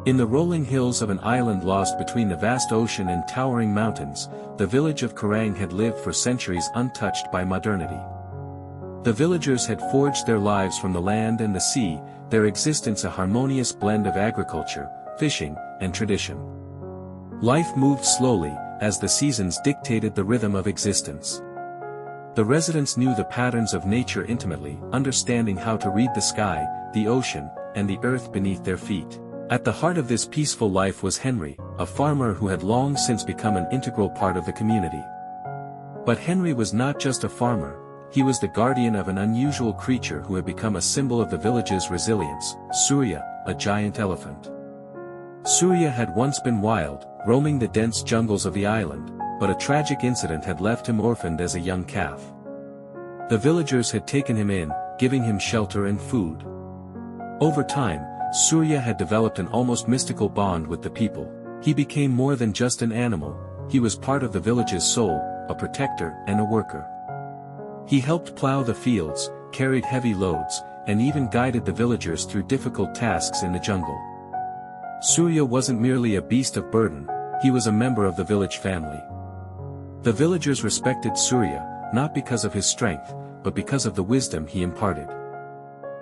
In the rolling hills of an island lost between the vast ocean and towering mountains, the village of Karang had lived for centuries untouched by modernity. The villagers had forged their lives from the land and the sea, their existence a harmonious blend of agriculture, fishing, and tradition. Life moved slowly, as the seasons dictated the rhythm of existence. The residents knew the patterns of nature intimately, understanding how to read the sky, the ocean, and the earth beneath their feet. At the heart of this peaceful life was Henry, a farmer who had long since become an integral part of the community. But Henry was not just a farmer, he was the guardian of an unusual creature who had become a symbol of the village's resilience, Surya, a giant elephant. Surya had once been wild, roaming the dense jungles of the island, but a tragic incident had left him orphaned as a young calf. The villagers had taken him in, giving him shelter and food. Over time, Surya had developed an almost mystical bond with the people. He became more than just an animal, he was part of the village's soul, a protector and a worker. He helped plow the fields, carried heavy loads, and even guided the villagers through difficult tasks in the jungle. Surya wasn't merely a beast of burden, he was a member of the village family. The villagers respected Surya, not because of his strength, but because of the wisdom he imparted.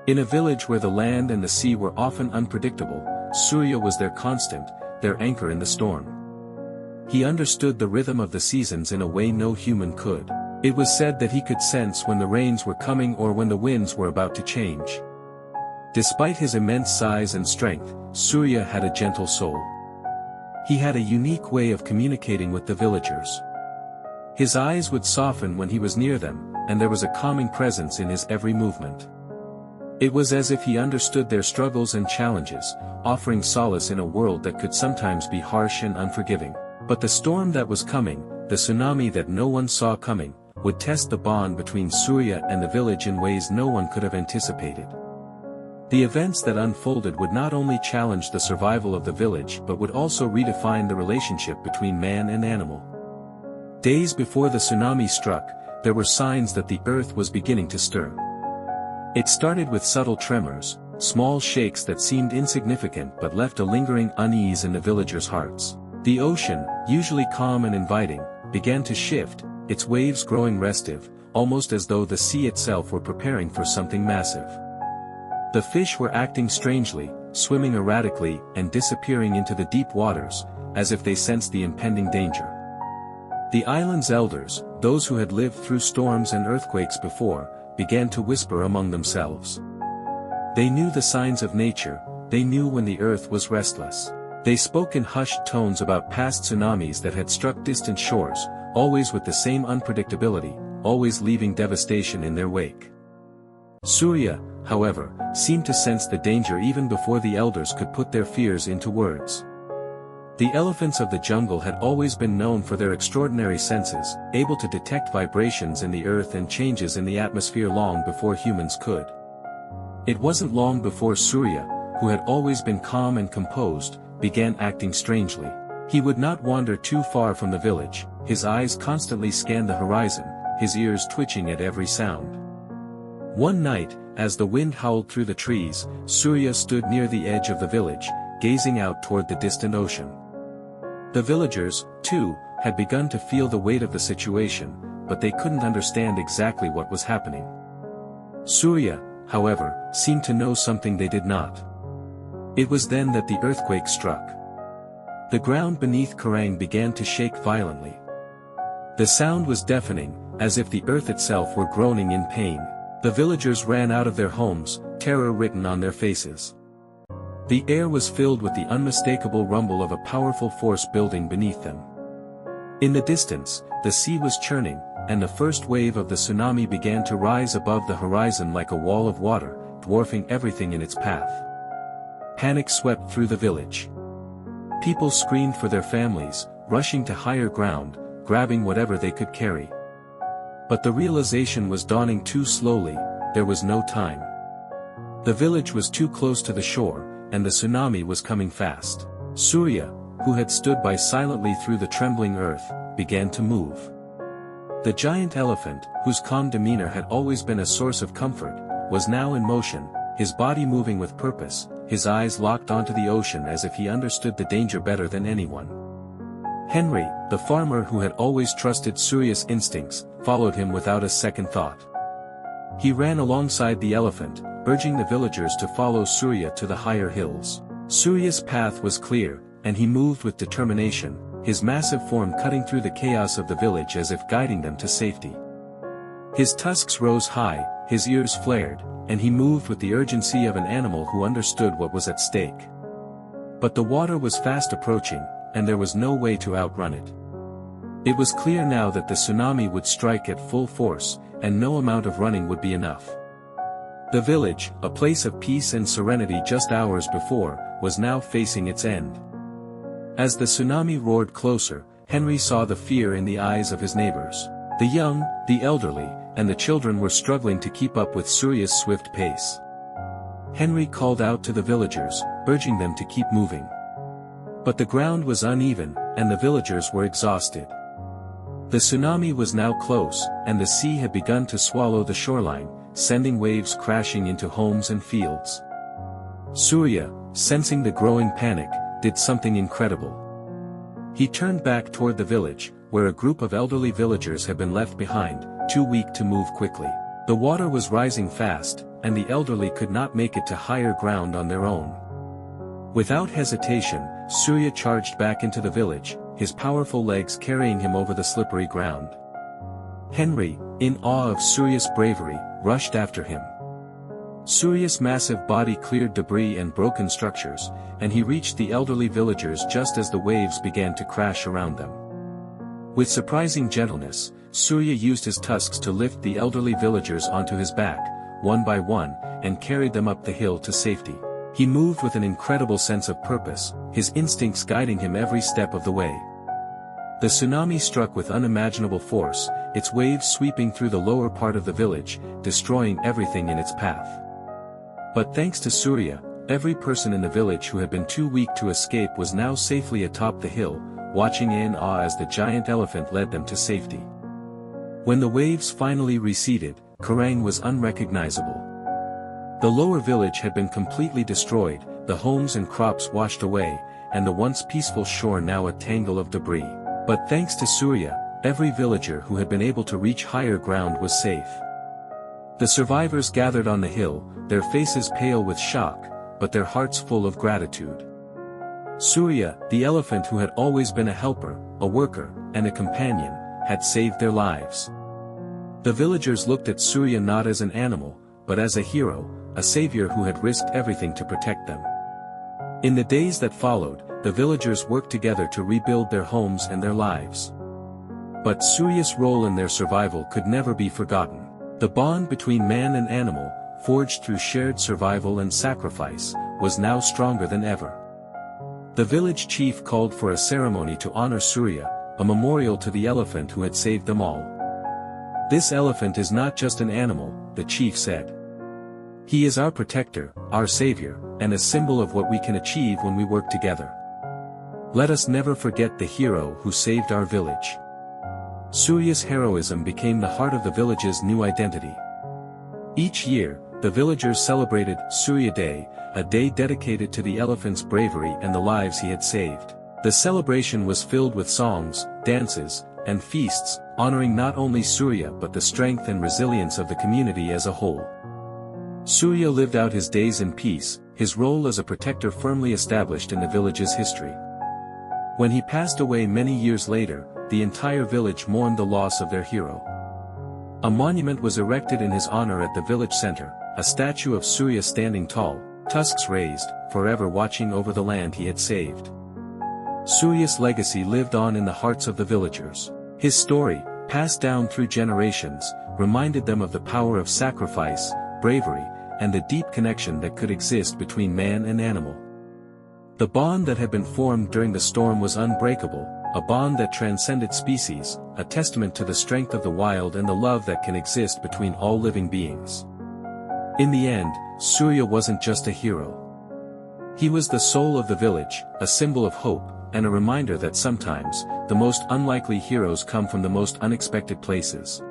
In a village where the land and the sea were often unpredictable, Surya was their constant, their anchor in the storm. He understood the rhythm of the seasons in a way no human could. It was said that he could sense when the rains were coming or when the winds were about to change. Despite his immense size and strength, Surya had a gentle soul. He had a unique way of communicating with the villagers. His eyes would soften when he was near them, and there was a calming presence in his every movement. It was as if he understood their struggles and challenges, offering solace in a world that could sometimes be harsh and unforgiving. But the storm that was coming, the tsunami that no one saw coming, would test the bond between Surya and the village in ways no one could have anticipated. The events that unfolded would not only challenge the survival of the village but would also redefine the relationship between man and animal. Days before the tsunami struck, there were signs that the earth was beginning to stir. It started with subtle tremors, small shakes that seemed insignificant but left a lingering unease in the villagers' hearts. The ocean, usually calm and inviting, began to shift, its waves growing restive, almost as though the sea itself were preparing for something massive. The fish were acting strangely, swimming erratically and disappearing into the deep waters, as if they sensed the impending danger. The island's elders, those who had lived through storms and earthquakes before, began to whisper among themselves. They knew the signs of nature, they knew when the earth was restless. They spoke in hushed tones about past tsunamis that had struck distant shores, always with the same unpredictability, always leaving devastation in their wake. Surya, however, seemed to sense the danger even before the elders could put their fears into words. The elephants of the jungle had always been known for their extraordinary senses, able to detect vibrations in the earth and changes in the atmosphere long before humans could. It wasn't long before Surya, who had always been calm and composed, began acting strangely. He would not wander too far from the village, his eyes constantly scanned the horizon, his ears twitching at every sound. One night, as the wind howled through the trees, Surya stood near the edge of the village, gazing out toward the distant ocean. The villagers, too, had begun to feel the weight of the situation, but they couldn't understand exactly what was happening. Surya, however, seemed to know something they did not. It was then that the earthquake struck. The ground beneath Karang began to shake violently. The sound was deafening, as if the earth itself were groaning in pain. The villagers ran out of their homes, terror written on their faces. The air was filled with the unmistakable rumble of a powerful force building beneath them. In the distance, the sea was churning, and the first wave of the tsunami began to rise above the horizon like a wall of water, dwarfing everything in its path. Panic swept through the village. People screamed for their families, rushing to higher ground, grabbing whatever they could carry. But the realization was dawning too slowly, there was no time. The village was too close to the shore, and the tsunami was coming fast. Surya, who had stood by silently through the trembling earth, began to move. The giant elephant, whose calm demeanor had always been a source of comfort, was now in motion, his body moving with purpose, his eyes locked onto the ocean as if he understood the danger better than anyone. Henry, the farmer who had always trusted Surya's instincts, followed him without a second thought. He ran alongside the elephant, urging the villagers to follow Surya to the higher hills. Surya's path was clear, and he moved with determination, his massive form cutting through the chaos of the village as if guiding them to safety. His tusks rose high, his ears flared, and he moved with the urgency of an animal who understood what was at stake. But the water was fast approaching, and there was no way to outrun it. It was clear now that the tsunami would strike at full force, and no amount of running would be enough. The village, a place of peace and serenity just hours before, was now facing its end. As the tsunami roared closer, Henry saw the fear in the eyes of his neighbors. The young, the elderly, and the children were struggling to keep up with Surya's swift pace. Henry called out to the villagers, urging them to keep moving. But the ground was uneven, and the villagers were exhausted. The tsunami was now close, and the sea had begun to swallow the shoreline, sending waves crashing into homes and fields. Surya, sensing the growing panic, did something incredible. He turned back toward the village, where a group of elderly villagers had been left behind, too weak to move quickly. The water was rising fast, and the elderly could not make it to higher ground on their own. Without hesitation, Surya charged back into the village, his powerful legs carrying him over the slippery ground. Henry, in awe of Surya's bravery, rushed after him. Surya's massive body cleared debris and broken structures, and he reached the elderly villagers just as the waves began to crash around them. With surprising gentleness, Surya used his tusks to lift the elderly villagers onto his back, one by one, and carried them up the hill to safety. He moved with an incredible sense of purpose, his instincts guiding him every step of the way. The tsunami struck with unimaginable force, its waves sweeping through the lower part of the village, destroying everything in its path. But thanks to Surya, every person in the village who had been too weak to escape was now safely atop the hill, watching in awe as the giant elephant led them to safety. When the waves finally receded, Karang was unrecognizable. The lower village had been completely destroyed, the homes and crops washed away, and the once peaceful shore now a tangle of debris. But thanks to Surya, every villager who had been able to reach higher ground was safe. The survivors gathered on the hill, their faces pale with shock, but their hearts full of gratitude. Surya, the elephant who had always been a helper, a worker, and a companion, had saved their lives. The villagers looked at Surya not as an animal, but as a hero, a savior who had risked everything to protect them. In the days that followed, the villagers worked together to rebuild their homes and their lives. But Surya's role in their survival could never be forgotten. The bond between man and animal, forged through shared survival and sacrifice, was now stronger than ever. The village chief called for a ceremony to honor Surya, a memorial to the elephant who had saved them all. "This elephant is not just an animal," the chief said. "He is our protector, our savior, and a symbol of what we can achieve when we work together. Let us never forget the hero who saved our village." Surya's heroism became the heart of the village's new identity. Each year, the villagers celebrated Surya Day, a day dedicated to the elephant's bravery and the lives he had saved. The celebration was filled with songs, dances, and feasts, honoring not only Surya but the strength and resilience of the community as a whole. Surya lived out his days in peace, his role as a protector firmly established in the village's history. When he passed away many years later, the entire village mourned the loss of their hero. A monument was erected in his honor at the village center, a statue of Surya standing tall, tusks raised, forever watching over the land he had saved. Surya's legacy lived on in the hearts of the villagers. His story, passed down through generations, reminded them of the power of sacrifice, bravery, and the deep connection that could exist between man and animal. The bond that had been formed during the storm was unbreakable, a bond that transcended species, a testament to the strength of the wild and the love that can exist between all living beings. In the end, Surya wasn't just a hero. He was the soul of the village, a symbol of hope, and a reminder that sometimes, the most unlikely heroes come from the most unexpected places.